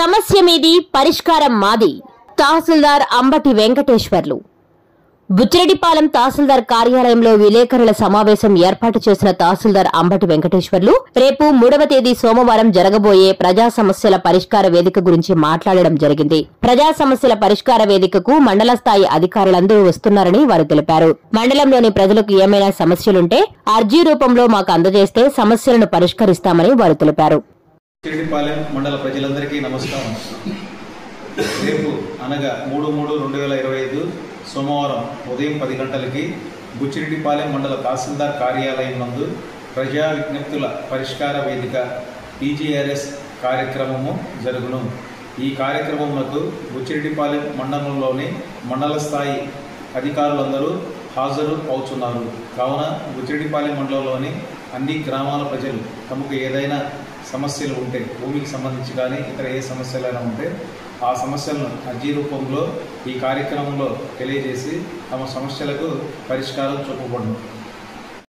సమస్య మీది పరిష్కారం మాది. తహసీల్దార్ అంబటి వెంకటేశ్వర్లు. బుచ్చిరెడ్డిపాలెం తహసీల్దార్ కార్యాలయంలో విలేకరుల సమావేశం ఏర్పాటు చేసిన తహసీల్దార్ అంబటి వెంకటేశ్వర్లు రేపు 3వ తేదీ సోమవారం జరగబోయే ప్రజా సమస్యల పరిష్కార వేదిక గురించి మాట్లాడడం జరిగింది. ప్రజా సమస్యల పరిష్కార వేదికకు మండల స్థాయి అధికారులందరూ వస్తున్నారని వారు తెలిపారు. మండలంలోని ప్రజలకు ఏమైనా సమస్యలుంటే అర్జీ రూపంలో మాకు అందజేస్తే సమస్యలను పరిష్కరిస్తామని వారు తెలిపారు. బుచ్చిరెడ్డిపాలెం మండల ప్రజలందరికీ నమస్కారం. రేపు అనగా 3/3/2025 సోమవారం ఉదయం 10 గంటలకి బుచ్చిరెడ్డిపాలెం మండల తహసీల్దార్ కార్యాలయం నందు ప్రజా విజ్ఞప్తుల పరిష్కార వేదిక PGRS కార్యక్రమము జరుగును. ఈ కార్యక్రమమునకు బుచ్చిరెడ్డిపాలెం మండలంలోని మండల స్థాయి అధికారులందరూ హాజరు అవుతున్నారు. కావున బుచ్చిరెడ్డిపాలెం మండలంలోని అన్ని గ్రామాల ప్రజలు తమకు ఏదైనా సమస్యలు ఉంటే, భూమికి సంబంధించి కానీ ఇతర ఏ సమస్యలైనా ఉంటే ఆ సమస్యలను అర్జీ రూపంలో ఈ కార్యక్రమంలో తెలియజేసి తమ సమస్యలకు పరిష్కారం చూపబడును.